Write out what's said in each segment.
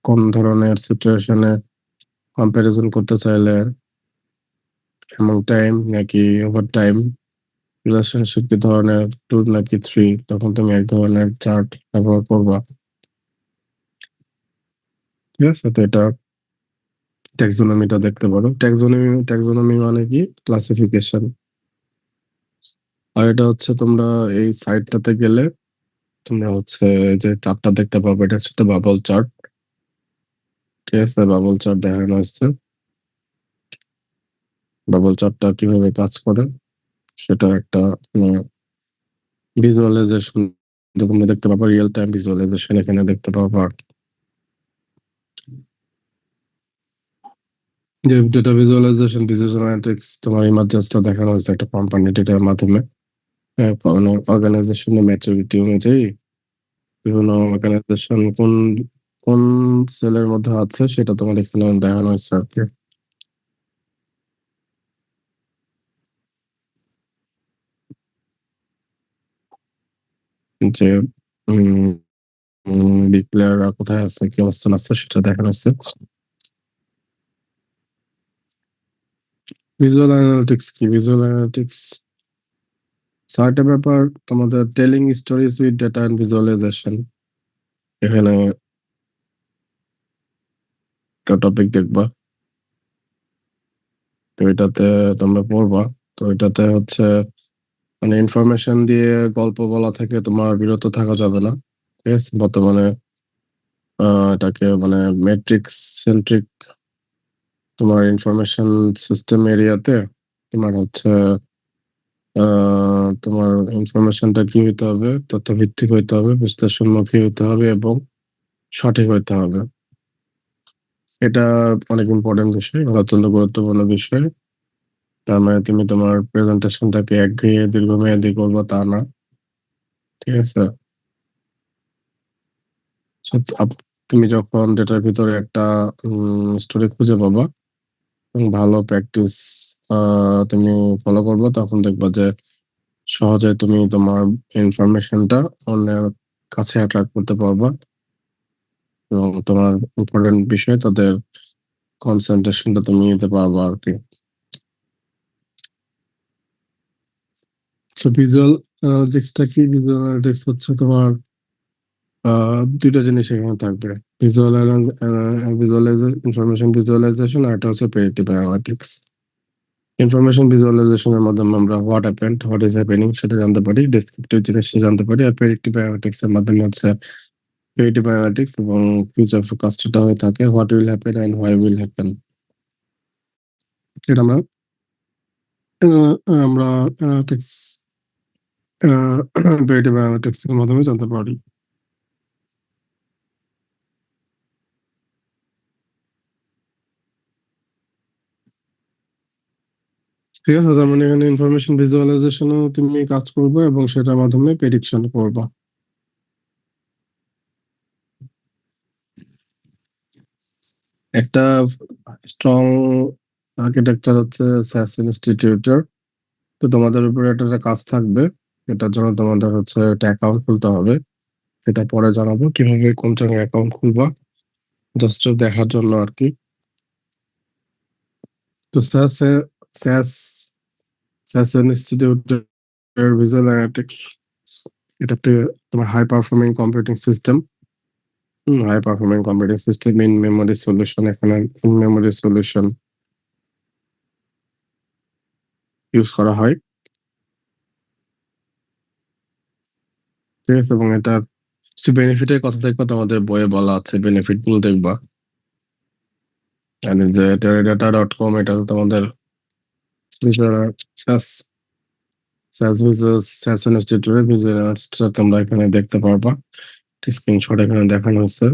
কোন ধরনের সিচুয়েশনে কম্পারিজন করতে চাইলে অ্যামং টাইম নাকি ওভার টাইম, রিলেশনশিপ কি ধরনের 2 নাকি 3, তখন তুমি এক ধরনের চার্ট ব্যবহার করবা। ঠিক আছে, তো এটা ট্যাক্সোনমিটা দেখতে পারো। ট্যাক্সোনমি মানে কি? ক্লাসিফিকেশন। আর এটা হচ্ছে তোমরা এই সাইটটাতে গেলে তোমরা হচ্ছে যে চার্টটা দেখতে পাবে, এটা হচ্ছে বাবল চার্ট। ঠিক আছে, বাবল চার্ট দেখানো হচ্ছে। বাবল চার্টটা কিভাবে কাজ করে সেটার একটা ভিজুয়ালাইজেশন তোমরা দেখতে পাবো, রিয়েল টাইম ভিজুয়ালাইজেশন এখানে দেখতে পাবো। আর যে ডেটা ভিজুয়ালাইজেশন, ভিজুয়াল অ্যানালিটিক্স, তোমার ইমার্জেন্সটা দেখানো হয়েছে একটা কোম্পানি ডেটার মাধ্যমে। কোনো অর্গানাইজেশনের ম্যাচুরিটি অনুযায়ী বিভিন্ন অর্গানাইজেশন কোন কোন সেলের মধ্যে আছে সেটা তোমার এখানে দেখানো হয়েছে আর কি। যে বিগ প্লেয়াররা কোথায় আছে, কি অবস্থান আছে সেটা দেখানো হচ্ছে। ভিজুয়াল অ্যানালিটিক্স কি? ভিজুয়াল অ্যানালিটিক্স ছয়টা ব্যাপার তোমাদের, telling stories with data and visualisation. এখানে একটা টপিক দেখবা, তো এটাতে তোমরা পড়বা। তো এটাতে হচ্ছে মানে ইনফরমেশন দিয়ে গল্প বলা থেকে তোমার বিরত থাকা যাবে না। ঠিক আছে, বর্তমানে এটাকে মানে ম্যাট্রিক্স সেন্ট্রিক তোমার ইনফরমেশন সিস্টেম এরিয়াতে তোমার হচ্ছে তোমার ইনফরমেশনটা কি হইতে হবে, তথ্য ভিত্তিক হইতে হবে, বিশ্লেষণমুখী হইতে হবে এবং সঠিক হইতে হবে। এটা অনেক ইম্পর্টেন্ট বিষয়, অত্যন্ত গুরুত্বপূর্ণ বিষয়। তার মানে তুমি তোমার প্রেজেন্টেশনটাকে একঘেয়ে দীর্ঘমেয়াদী করবো তা না। ঠিক আছে, So, তুমি যখন ডেটার ভিতরে একটা স্টোরি খুঁজে পাবা এবং ভালো প্র্যাকটিস তুমি ফলো করবে, তখন দেখবা যে সহজে তুমি তোমার ইনফরমেশনটা অন্যের কাছে অ্যাট্রাক্ট করতে পারবা এবং তোমার ইম্পর্টেন্ট বিষয় তাদের কনসেন্ট্রেশনটা তুমি নিতে পারবা আর কি। ভিজুয়াল অ্যানালিটিক্সটা কি? ভিজুয়াল অ্যানালিটিক্স হচ্ছে তোমার দুইটা জিনিস এখানে থাকবে। ভিজুয়াল ইনফরমেশন ভিজুয়ালাইজেশন, আর এটা হচ্ছে প্রেডিক্টিভ অ্যানালিটিক্স। ইনফরমেশন ভিজুয়ালাইজেশনের মাধ্যমে আমরা what happened, what is happening সেটা জানতে পারি, ডেসক্রিপটিভ জিনিস জানতে পারি। আর প্রেডিক্টিভ অ্যানালিটিক্স এর মাধ্যমে হচ্ছে প্রেডিক্টিভ অ্যানালিটিক্স এবং ফিউচার ফোরকাস্ট এটা হয়ে থাকে, what will happen and why will happen. এটা আমরা অ্যানালিটিক্স প্রেডিক্টিভ অ্যানালিটিক্স এর মাধ্যমে জানতে পারি। ঠিক আছে, তার মানে এখানে ইনফরমেশন ভিজুয়ালাইজেশনও তুমি কাজ করবে এবং সেটার মাধ্যমে প্রেডিকশন করবা। একটা স্ট্রং আর্কিটেকচার হচ্ছে স্যাস ইনস্টিটিউটের। তো তোমাদের উপরে একটা কাজ থাকবে, এটার জন্য তোমাদের হচ্ছে একটা অ্যাকাউন্ট খুলতে হবে। সেটা পরে জানাবো কিভাবে কোন জায়গায় অ্যাকাউন্ট খুলবা, জাস্ট দেখার জন্য আর কি। তো স্যাস স্যাস ইনস্টিটিউটের ভিজুয়াল অ্যানালিটিক্স, এটা একটা তোমার high performing computing system. High performing computing system in memory solution, এখানে ইন মেমোরি সলিউশন ইউজ করা হয়। ঠিক আছে, এবং এটা বেনিফিটের কথা দেখবা, তোমাদের বইয়ে বলা আছে বেনিফিট গুলো দেখবা। আর যে teradata.com, এটা তো তোমাদের সাস সাস ভিজুয়াল সাস ইনস্টিটিউটের ভিজুয়াল তোমরা এখানে দেখতে পারবা। স্ক্রিনশট এখানে দেখানো হচ্ছে।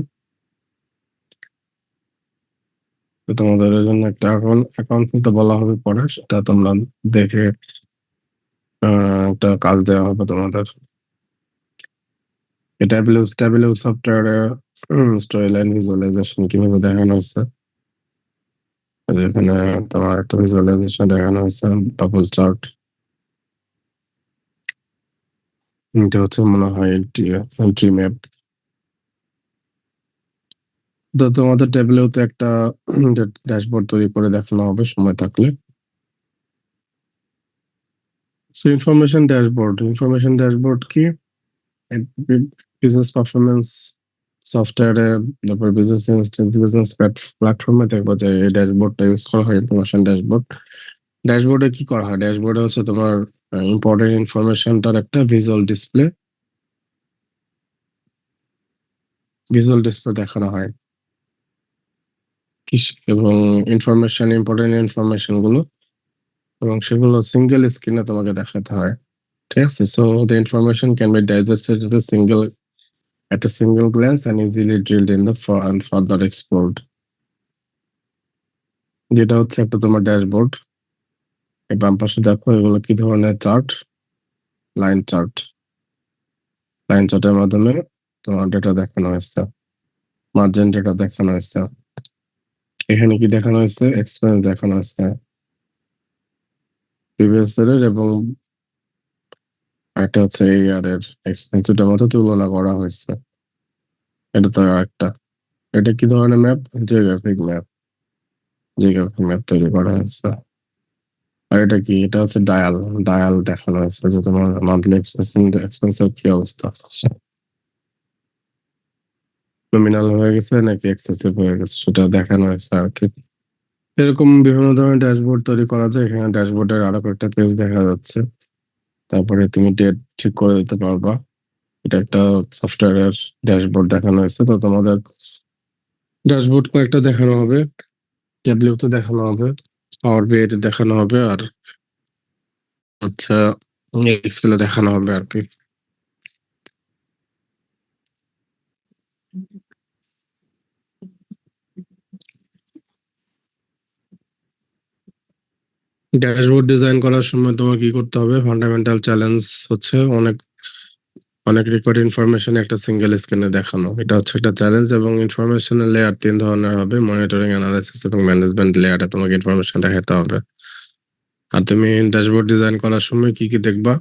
তো তোমাদের এর জন্য একটা অ্যাকাউন্ট খুলতে বলা হবে পরে, সেটা তোমরা দেখে একটা কাজ দেওয়া হবে তোমাদের। ট্যাবলেউ সফটওয়্যারে স্টোরি লাইন ভিজুয়ালাইজেশন কিভাবে দেখানো হচ্ছে। এখানে তোমার একটা ভিজুয়ালাইজেশন দেখানো হচ্ছে, বাবল চার্ট। এটা হচ্ছে মনে হয় এন্ট্রি ম্যাপ। তো তোমাদের টেবিলেও তো একটা ড্যাশবোর্ড তৈরি করে দেখানো হবে সময় থাকলে। সো ইনফরমেশন ড্যাশবোর্ড কি? বিজনেস পারফরমেন্স সফটওয়্যারে, তারপর বিজনেস প্ল্যাটফর্মে দেখবো যে এই ড্যাশবোর্ডটা ইউজ করা হয়, ইনফরমেশন ড্যাশবোর্ড। ড্যাশবোর্ডে কি করা হয়? ড্যাশবোর্ডে হচ্ছে তোমার ইম্পর্টেন্ট ইনফরমেশনটার একটা ভিজুয়াল ডিসপ্লে দেখানো হয়। এবং ইম্পর্টেন্ট ইনফরমেশন গুলো, এবং সেগুলো সিঙ্গেল স্ক্রিনে তোমাকে দেখাতে হয়। ঠিক আছে, so the information can be digested at a single glance and easily drilled in the and further explored. যেটা হচ্ছে একটা তোমার ড্যাশবোর্ড। এই বাম পাশে দেখো এগুলো কি ধরনের চার্ট। Line chart. লাইন চার্টের মাধ্যমে তোমার ডেটা দেখানো হয়েছে, মার্জিন ডেটা দেখানো হয়েছে। এখানে কি দেখানো হয়েছে? এক্সপেন্স দেখানো হয়েছে প্রিভিয়াস ইয়ারের, এবং একটা হচ্ছে এই ইয়ারের এক্সপেন্স, দুটার মধ্যে তুলনা করা হয়েছে। এটা তো একটা, এটা কি ধরনের ম্যাপ? জিওগ্রাফিক ম্যাপ তৈরি করা হয়েছে। আর এটা কি? এটা হচ্ছে ডায়াল। ডায়াল দেখানো হয়েছে যে তোমার মান্থলি এক্সপেন্সের কি অবস্থা, নমিনাল হয়ে গেছে নাকি এক্সেসিভ হয়ে গেছে, সেটা দেখানো হয়েছে আর কি। এরকম বিভিন্ন ধরনের ড্যাশবোর্ড তৈরি করা যায়। এখানে ড্যাশবোর্ডের আরো কয়েকটা পেজ দেখা যাচ্ছে। তারপরে তুমি ডেট ঠিক করে দিতে পারবা। এটা একটা সফটওয়্যারের ড্যাশবোর্ড দেখানো হয়েছে। তো তোমাদের ড্যাশবোর্ড কয়েকটা দেখানো হবে, ট্যাবলেও দেখানো হবে, পাওয়ার বিআইতে দেখানো হবে, আর আচ্ছা এক্সেলে দেখানো হবে আর কি। ড্যাশবোর্ড ডিজাইন করার সময় তোমার কি করতে হবে? ফান্ডামেন্টাল চ্যালেঞ্জ হচ্ছে অনেক অনেক রেকর্ড ইনফরমেশন একটা সিঙ্গেল স্ক্রিনে দেখানো। এটা হচ্ছে একটা চ্যালেঞ্জ। এবং ইনফরমেশনের লেয়ার তিন ধরনের হবে: মনিটরিং, অ্যানালাইসিস এবং ম্যানেজমেন্ট লেয়ারে তোমাকে ইনফরমেশন দেখাতে হবে। আর তুমি ড্যাশবোর্ড ডিজাইন করার সময় কি কি দেখবা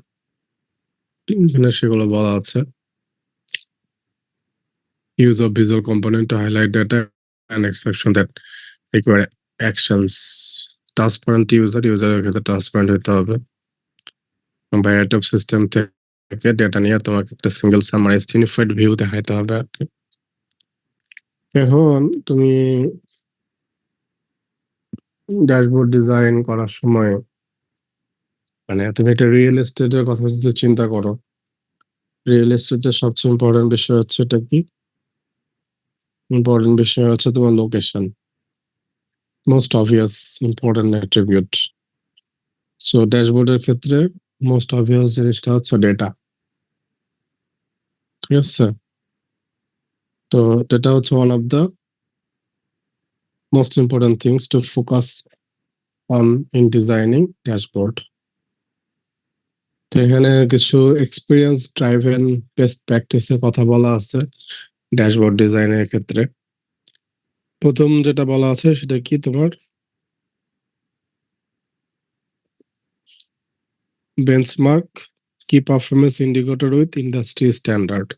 এখানে সেগুলো বলা আছে। use of visual component to highlight data and extraction that require actions. Transparent ইউজারের ক্ষেত্রে ট্রান্সপারেন্ট হতে হবে। ভ্যারাইটি অফ সিস্টেম থেকে ডেটা নিয়ে তোমাকে একটা সিঙ্গেল সামারাইজড ইউনিফাইড ভিউ দেখাইতে হবে আর কি। এখন তুমি ড্যাশবোর্ড ডিজাইন করার সময়, মানে তুমি একটা রিয়েল এস্টেটের কথা যদি চিন্তা করো, রিয়েল এস্টেটের সবচেয়ে ইম্পর্টেন্ট বিষয় হচ্ছে এটা কি? ইম্পর্টেন্ট বিষয় হচ্ছে তোমার location, most obvious important attribute. So ড্যাশবোর্ডের ক্ষেত্রে মোস্ট অবভিয়াস জিনিসটা হচ্ছে ডেটা। ঠিক আছে, তো ডেটা হচ্ছে one of the most important things to focus on in designing dashboard. তো এখানে কিছু এক্সপিরিয়েন্স ড্রাইভেন বেস্ট প্র্যাকটিসের কথা বলা আছে ড্যাশবোর্ড ডিজাইনের ক্ষেত্রে। প্রথম যেটা বলা আছে সেটা কি তোমার? বেঞ্চমার্ক কি performance indicator with industry standard.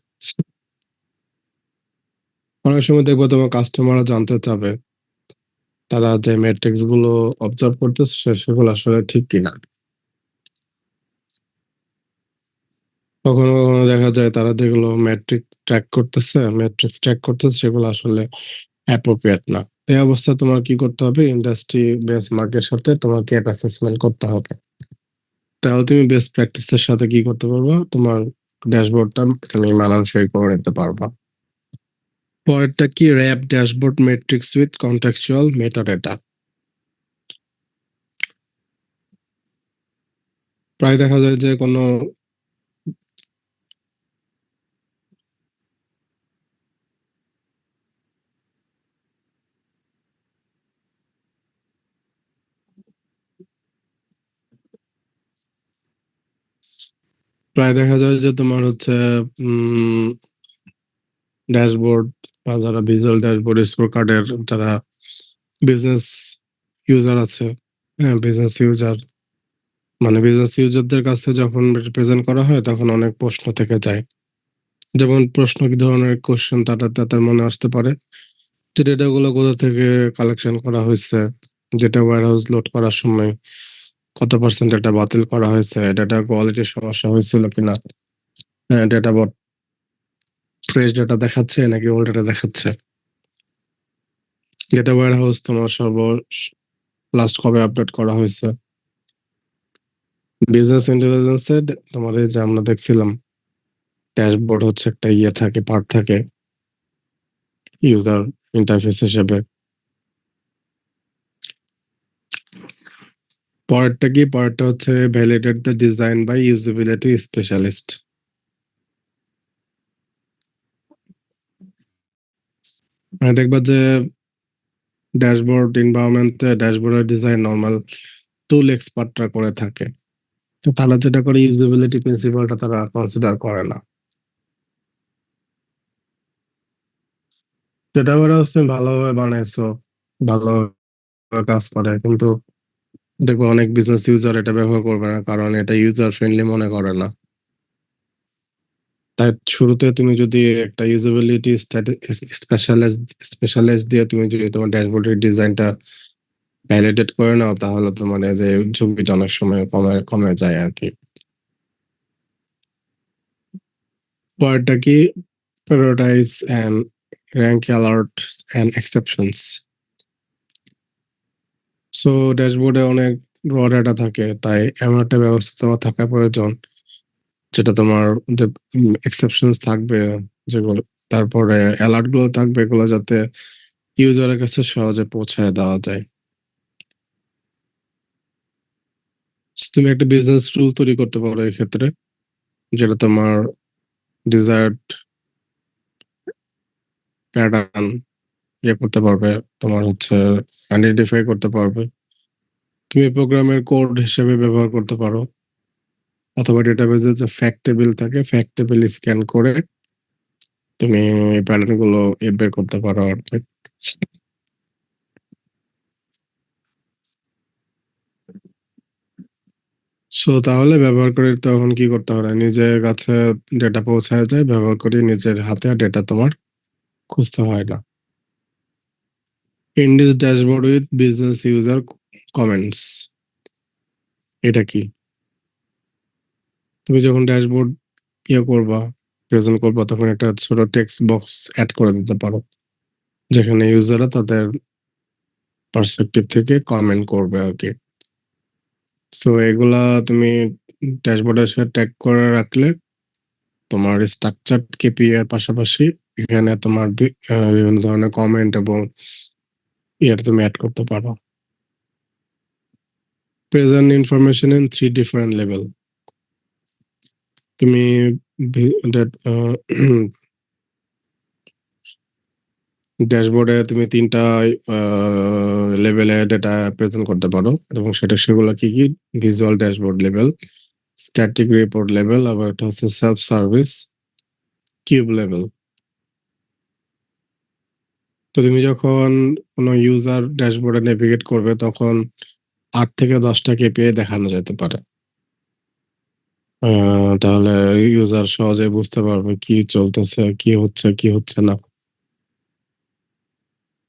অনেক সময় দেখবো তোমার কাস্টমাররা জানতে চাবে তারা যে ম্যাট্রিক্স গুলো অবজার্ভ করতেছে সেগুলো আসলে ঠিক কিনা। কখনো কখনো দেখা যায় তারা যেগুলো ম্যাট্রিক্স ট্র্যাক করতেছে সেগুলো আসলে অ্যাপ্রোপ্রিয়েট না। এই অবস্থায় তোমার কি করতে হবে? ইন্ডাস্ট্রি বেঞ্চমার্কের সাথে তোমার গ্যাপ অ্যাসেসমেন্ট করতে হবে। তাহলে তুমি বেস্ট প্র্যাকটিসের সাথে কি করতে পারবা? তোমার ড্যাশবোর্ডটা তুমি মানানসই করে নিতে পারবা। পরেরটা কি? Wrap dashboard metrics with contextual metadata. প্রায় দেখা যায় যে তোমার হচ্ছে ড্যাশবোর্ড বা যারা ভিজুয়াল ড্যাশবোর্ড স্কোর কার্ডের যারা বিজনেস ইউজার আছে, হ্যাঁ বিজনেস ইউজারদের কাছে যখন প্রেজেন্ট করা হয় তখন অনেক প্রশ্ন থেকে যায়। যেমন প্রশ্ন কি ধরনের কোশ্চেন তাদের মনে আসতে পারে? যে ডেটাগুলো কোথা থেকে কালেকশন করা হয়েছে, যেটা ওয়্যারহাউস লোড করার সময় কত পার্সেন্ট ডেটা বাতিল করা হয়েছে, ডেটা কোয়ালিটির সমস্যা হয়েছিল কিনা, ডেটা বট ফ্রেশ ডেটা দেখাচ্ছে নাকি ওল্ড ডেটা দেখাচ্ছে, ডেটা ওয়্যারহাউস তোমার সর্ব লাস্ট কবে আপডেট করা হয়েছে। বিজনেস ইন্টেলিজেন্সে তোমার এই যে আমরা দেখছিলাম ড্যাশবোর্ড হচ্ছে একটা ইয়ে থাকে, পার্ট থাকে ইউজার ইন্টারফেস হিসেবে। পরেরটা কি, পরেরটা হচ্ছে validate the design by usability specialist. মানে দেখবা যে ড্যাশবোর্ড এনভায়রনমেন্টে ড্যাশবোর্ডের ডিজাইন নর্মাল টুল এক্সপার্টরা করে থাকে, তো তারা যেটা করে ইউজিবিলিটি প্রিন্সিপালটা তারা কনসিডার করে না। যেটা ওরা হচ্ছে ভালোভাবে বানাইছো, ভালোভাবে কাজ করে, কিন্তু দেখবো অনেক বিজনেস ইউজার এটা ব্যবহার করবে না, কারণ এটা ইউজার ফ্রেন্ডলি মনে করে না। তাই শুরুতে তুমি যদি একটা ইউজেবিলিটি স্পেশালিস্ট স্পেশালিস্ট দিয়ে তুমি যদি তোমার ড্যাশবোর্ডের ডিজাইনটা ভ্যালিডেট করে নাও, তাহলে তোমার এই যে ঝুঁকিটা অনেক সময় কমে কমে যায় আর কি। পরেরটা কি, prioritise and rank alert and exceptions. So ড্যাশবোর্ডে অনেক র ডাটা থাকে, তাই এমন একটা ব্যবস্থা তোমার থাকা প্রয়োজন যেটা তোমার যে এক্সেপশনস থাকবে যেগুলো, তারপরে অ্যালার্ট গুলো থাকবে, এগুলো যাতে ইউজারের কাছে সহজে পৌঁছায় দেওয়া যায়। So, তুমি একটা বিজনেস রুল তৈরি করতে পারো এই ক্ষেত্রে, যেটা তোমার ডিজায়ার্ড প্যাটার্ন ইয়ে করতে পারবে, তোমার হচ্ছে আইডেন্টিফাই করতে পারবে। তুমি প্রোগ্রামের কোড হিসেবে ব্যবহার করতে পারো, অথবা ডেটাবেজে যে ফ্যাক্ট টেবিল থাকে, ফ্যাক্ট টেবিল স্ক্যান করে তুমি এই প্যাটার্ন গুলো বের করতে পারো আর কি। সো তাহলে ব্যবহার করে তখন কি করতে হবে, নিজের কাছে ডেটা পৌঁছায় যায়, ব্যবহার করি নিজের হাতে ডেটা তোমার খুঁজতে হয় না। Indies dashboard with business user comments, এটা কি, তুমি যখন ড্যাশবোর্ড ইয়ে করবা, প্রেজেন্ট করবা, তখন একটা ছোট টেক্সট বক্স অ্যাড করে দিতে পারো, যেখানে ইউজাররা তাদের পার্সপেক্টিভ থেকে কমেন্ট করবে আর কি। সো এগুলা তুমি ড্যাশবোর্ডের সাথে ট্যাগ করে রাখলে তোমার স্ট্রাকচার কেপিআই এর পাশাপাশি এখানে তোমার বিভিন্ন ধরনের কমেন্ট এবং ইয়ার তুমি অ্যাড করতে পারো। Present information in 3 different level. তুমি ড্যাশবোর্ডে তুমি 3টা লেভেলে ডেটা প্রেজেন্ট করতে পারো, এবং সেগুলো কি কি, visual dashboard level, static report level, আবার এটা হচ্ছে সেলফ সার্ভিস কিউব লেভেল। তো তুমি যখন কোনো ইউজার ড্যাশবোর্ডে নেভিগেট করবে, তখন 8 থেকে 10টা কেপিআই দেখানো যেতে পারে। তাহলে ইউজার সহজে বুঝতে পারবে কি চলতেছে, কি হচ্ছে কি হচ্ছে না।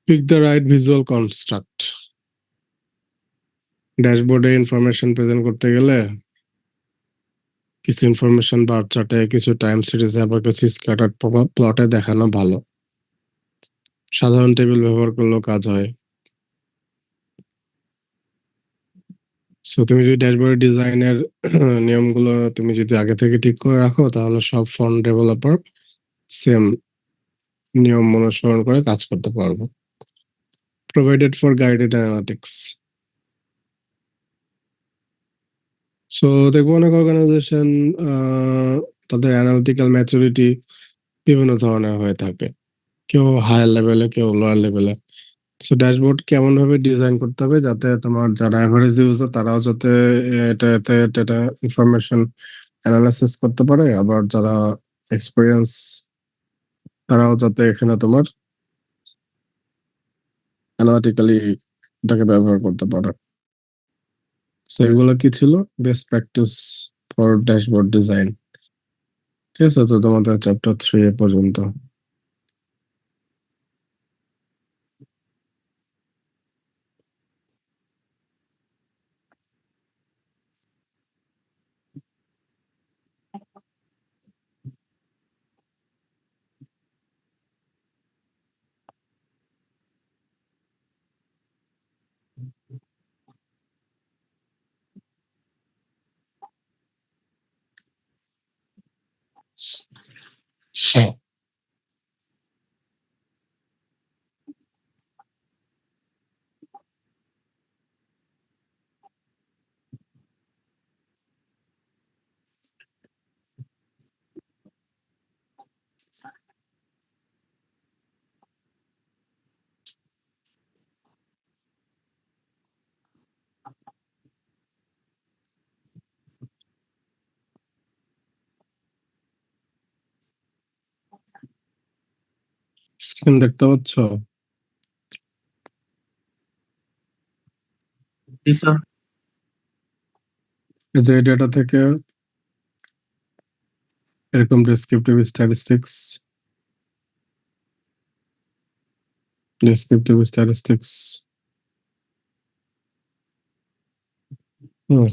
Pick the right visual construct. ড্যাশবোর্ডে ইনফরমেশন প্রেজেন্ট করতে গেলে কিছু ইনফরমেশন বার চার্টে, কিছু টাইম সিরিজে, আবার কিছু স্ক্যাটার প্লটে দেখানো ভালো। সাধারণ টেবিল ব্যবহার করলেও কাজ হয়। সো তুমি যদি ড্যাশবোর্ড ডিজাইনের নিয়মগুলো তুমি যদি আগে থেকে ঠিক করে রাখো, তাহলে সব ফন্ট ডেভেলপার সেম নিয়ম অনুসরণ করে কাজ করতে পারবো। Provided for guided analytics. So দেখবো অনেক অর্গানাইজেশন তাদের অ্যানালিটিক্যাল ম্যাচুরিটি বিভিন্ন ধরনের হয়ে থাকে, কেউ হায়ার লেভেলে, কেউ লোয়ার লেভেলে। সো ড্যাশবোর্ড কেমন ভাবে ডিজাইন করতে হবে যাতে তোমার যারা অ্যাভারেজ ইউজার তারাও যাতে এটাতে এটা ইনফরমেশন অ্যানালাইসিস করতে পারে, আবার যারা এক্সপিরিয়েন্স তারাও যাতে এখানে তোমার অ্যানালিটিক্যালি এটাকে ব্যবহার করতে পারে। সো এগুলো কি ছিল, best practice for dashboard design. ঠিক আছে, তো তোমাদের চ্যাপ্টার 3 এ পর্যন্ত। স্ক্রিন দেখতে পাচ্ছ? জি স্যার। এই যে ডেটা থেকে এরকম ডেসক্রিপটিভ স্ট্যাটিস্টিক্স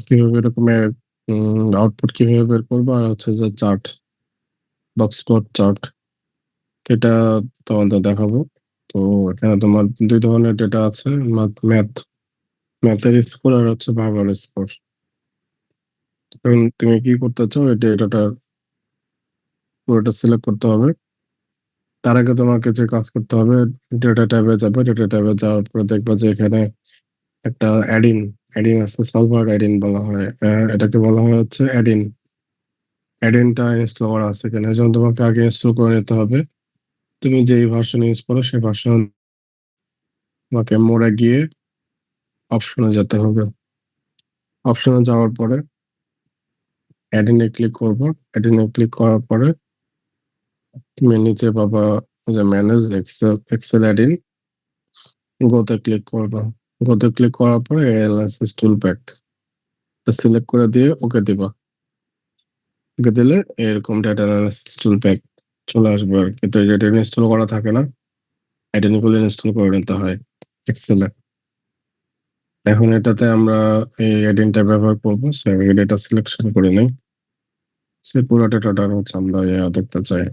কিভাবে এরকম আউটপুট কিভাবে বের করবো, আর হচ্ছে যে চার্ট, বক্স প্লট চার্ট, এটা তোমাদের দেখাবো। তো এখানে তোমার দুই ধরনের ডেটা আছে, ম্যাথের স্কোর আর হচ্ছে ভার্বাল স্কোর। এখন তুমি কি করতে চাও, এই ডেটাটা পুরোটা সিলেক্ট করতে হবে। তার আগে তোমাকে যে কাজ করতে হবে, ডেটা ট্যাবে যাবে, ডেটা ট্যাবে যাওয়ার পরে দেখবে যে এখানে একটা অ্যাডিন অ্যাডিন আছে, সলভার অ্যাডিন বলা হয়। এটাকে বলা হয় হচ্ছে অ্যাডিনটা ইনস্টল করা আছে কিনা, যেমন তোমাকে আগে ইনস্টল করে নিতে হবে। তুমি যেই ভার্সন ইউজ করো সেই ভার্সন তোমাকে মোড়ে গিয়ে অপশনে যেতে হবে। অপশনে যাওয়ার পরে অ্যাডিনে ক্লিক করবো। অ্যাডিনে ক্লিক করার পরে তুমি নিচে পাবা যে ম্যানেজ এক্সেল অ্যাডিন, গোতে ক্লিক করবা। গোতে ক্লিক করার পরে অ্যানালাইসিস টুল প্যাক সিলেক্ট করে দিয়ে ওকে দিবা। ওকে দিলে এরকম ডেটা অ্যানালাইসিস টুল প্যাক চলে আসবে আর কি। তো এটা ইনস্টল করা থাকে না, অ্যাডিন গুলো ইনস্টল করে নিতে হয় এক্সেলে। এখন এটাতে আমরা এই অ্যাডিনটা ব্যবহার করবো, ডেটা সিলেকশন করে নিই। সে পুরো ডেটাটা হচ্ছে আমরা দেখতে চাই,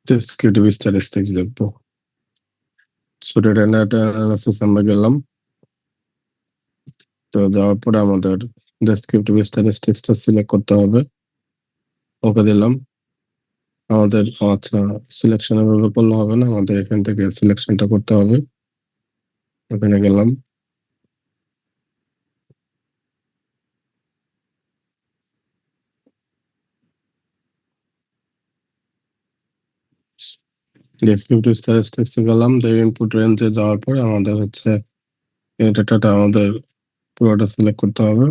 ডেসক্রিপটিভ স্ট্যাটিস্টিক্স দেখবো। সো ডেটা অ্যানালাইসিস আমরা গেলাম। তো যাওয়ার পরে আমাদের ডেসক্রিপটিভ স্ট্যাটিস্টিক্সটা সিলেক্ট করতে হবে, ওকে দিলাম। আমাদের আচ্ছা, সিলেকশন এভাবে করলে হবে না, আমাদের এখান থেকে সিলেকশনটা করতে হবে। ওখানে গেলাম, ডেসক্রিপটিভ স্ট্যাটিস্টিক্সে গেলাম। ইনপুট রেঞ্জে যাওয়ার পরে আমাদের হচ্ছে এই ডেটাটা আমাদের পুরোটা সিলেক্ট করতে হবে।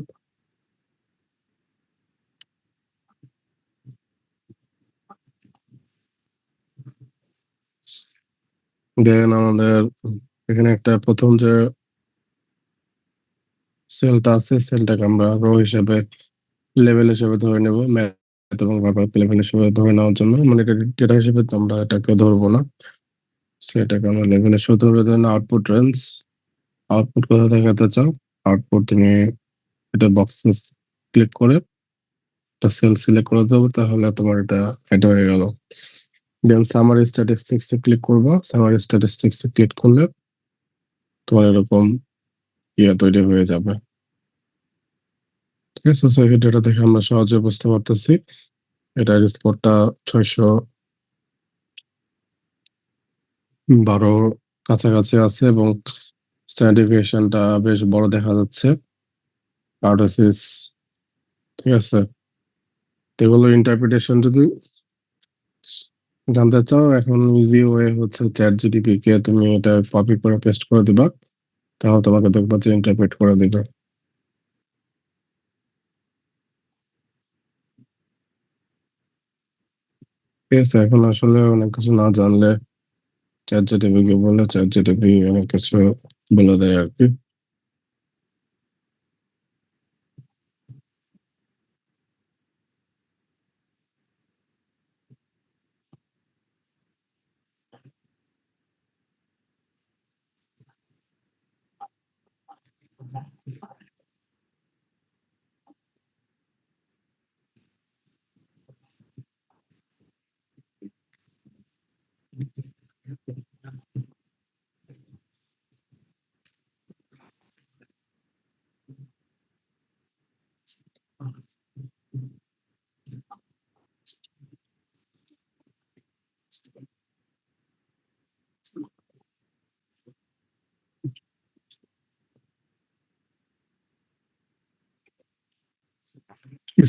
দেন আমাদের এখানে একটা প্রথম যে সেলটা আছে, সেলটাকে আমরা রো হিসেবে, লেভেল হিসেবে ধরে নেব, ম্যাথ এবং ভার্বাল লেভেল হিসেবে ধরে নেওয়ার জন্য, মানে এটা ডেটা হিসেবে তো আমরা এটাকে ধরবো না, সেটাকে আমরা লেভেল হিসেবে ধরবো। দেন আউটপুট রেঞ্জ, আউটপুট কোথা দেখাতে চাও, আউটপুট তুমি এটা বক্সে ক্লিক করে একটা সেল সিলেক্ট করে দেবো, তাহলে তোমার এটা অ্যাড হয়ে গেল। দেন সামারি স্ট্যাটিস্টিক্স এ ক্লিক করবো। সামারি স্ট্যাটিস্টিক্স এ ক্লিক করলে তোমার এরকম তৈরি হয়ে যাবে। ঠিক আছে, সেই ডেটা দেখে আমরা সহজে বুঝতে পারতেছি এটার স্কোরটা 612 কাছাকাছি আছে এবং স্ট্যান্ডার্ড ডেভিয়েশনটা বেশ বড় দেখা যাচ্ছে। কার্টোসিস, ঠিক আছে। তো এগুলোর ইন্টারপ্রিটেশন যদি জানতে চাও, এখন ইজি ওয়ে হচ্ছে চ্যাট জিটিপি কে তুমি এটা কপি করে পেস্ট করে দিবা, তাহলে তোমাকে দেখবা যে ইন্টারপ্রেট করে দিবে। ঠিক আছে, এখন আসলে অনেক কিছু না জানলে চ্যাট জিটিপি কে বলে, চ্যাট জিটিপি অনেক কিছু বলে দেয় আর কি।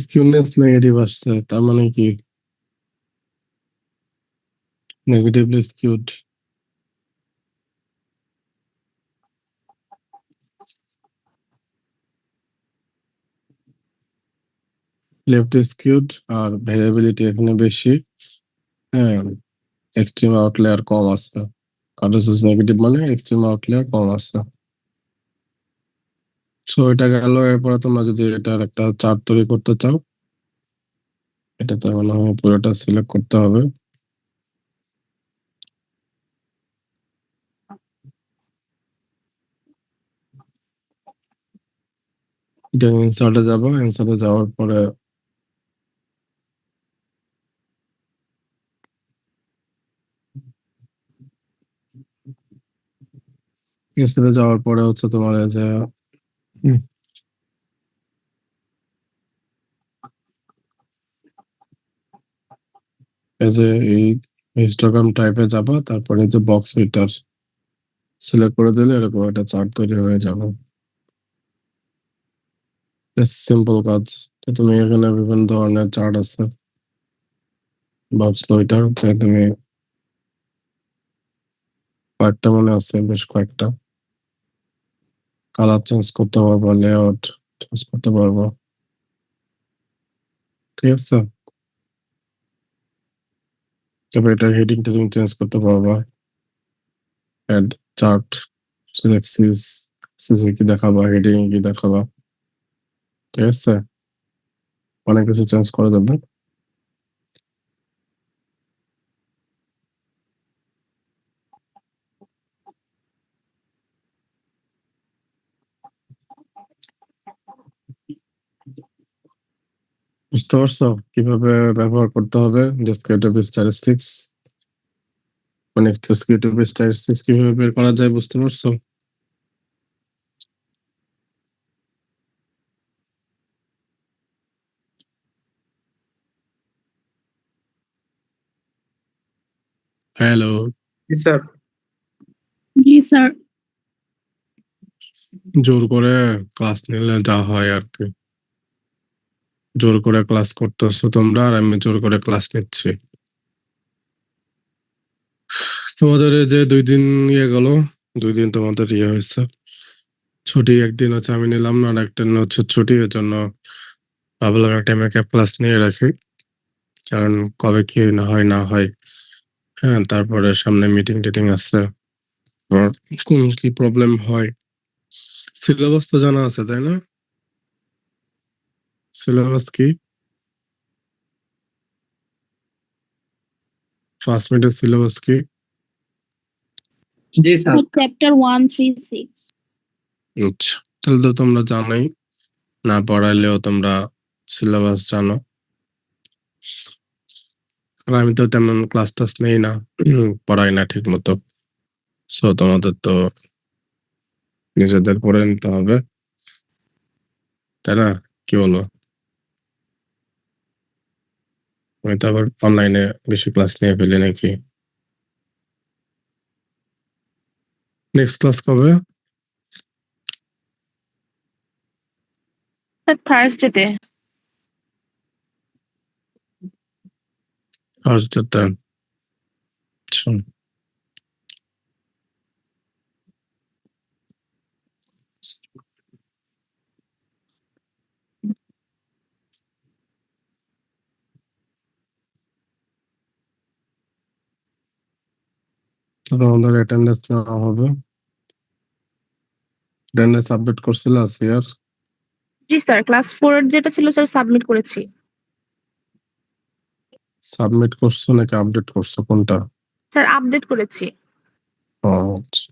স্কিউনেস নেগেটিভ আসছে, তার মানে কি? Negatively skewed. লেফট স্কিউড আর ভ্যারিয়েবিলিটি এখানে বেশি। হ্যাঁ, এক্সট্রিম আউটলায়ার কম আছে। কার্টোসিস নেগেটিভ মানে এক্সট্রিম আউটলায়ার কম আছে। সো এটা গেল। এরপরে তোমরা যদি এটার একটা চার্ট তৈরি করতে চাও, এটাতে মনে হয় পুরোটা সিলেক্ট করতে হবে। এটা ইনসার্টে যাবো, ইনসার্টে যাওয়ার পরে ইনসার্টে যাওয়ার পরে হচ্ছে তোমার এই যে হুম, এই যে এই হিস্টোগ্রাম টাইপে যাবা, তারপরে এই যে বক্স ফিল্টার সিলেক্ট করে দিলে এরকম একটা চার্ট তৈরি হয়ে যাবে। সিম্পল কাজ। তো তুমি এখানে বিভিন্ন ধরনের চার্ট আছে, বক্স ফিল্টার তুমি কয়েকটা মনে আছে, বেশ কয়েকটা। কালার চেঞ্জ করতে পারবো, লেআউট চেঞ্জ করতে পারবো। ঠিক আছে, তারপর এটার হেডিং টেডিং চেঞ্জ করতে পারবো। অ্যাড চার্ট, সিলেক্সিস, সিসি কি দেখাবা, হেডিং কি দেখাবা। ঠিক আছে, অনেক কিছু চেঞ্জ করা যাবে। বুঝতে পারছো কিভাবে ব্যবহার করতে হবে ডেসক্রিপটিভ স্ট্যাটিস্টিক্স? মানে ডেসক্রিপটিভ স্ট্যাটিস্টিক্স কিভাবে বের করা যায়, বুঝতে পারছো? হ্যালো। জি স্যার। জি স্যার। জোর করে ক্লাস নিলে যা হয় আর কি। জোর করে ক্লাস করতেছো তোমরা, আর আমি জোর করে ক্লাস নিচ্ছি। তোমাদের এই যে 2 দিন ইয়ে গেল, 2 দিন তোমাদের ইয়ে হয়েছে ছুটি। একদিন হচ্ছে আমি নিলাম না, আর একদিন হচ্ছে ছুটি। এর জন্য ভাবলাম একটা মেকআপ ক্লাস নিয়ে রাখি, কারণ কবে কি না হয় না হয়। হ্যাঁ, তারপরে সামনে মিটিং টিটিং আছে, আর কোন কি প্রবলেম হয়। সিলেবাস তো জানা আছে তাই না? সিলেবাস কি? ফার্স্ট মিনিটের সিলেবাস কি? জি স্যার। চ্যাপ্টার 136। আচ্ছা, তাহলে তো তোমরা জানোই, না পড়াইলেও তোমরা সিলেবাস জানো। আর আমি তো তেমন ক্লাস টাস নেই না, পড়াই না ঠিক মতো। সো তোমাদের তো নিজেদের পড়ে নিতে হবে, তাই না? কি বলো? আমি তো আবার অনলাইনে বেশি ক্লাস নিয়ে ফেলি নাকি? নেক্সট ক্লাস কবে? থার্সডেতে। থার্সডেতে? আচ্ছা, তো তোমাদের অ্যাটেন্ডেন্স নেওয়া হবে। অ্যাটেন্ডেন্স আপডেট করছিল সিয়ার? জি স্যার, ক্লাস 4 এর যেটা ছিল স্যার সাবমিট করেছি। সাবমিট করছো নাকি আপডেট করছো, কোনটা? স্যার আপডেট করেছি। ও আচ্ছা।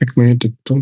1 মিনিট একটু।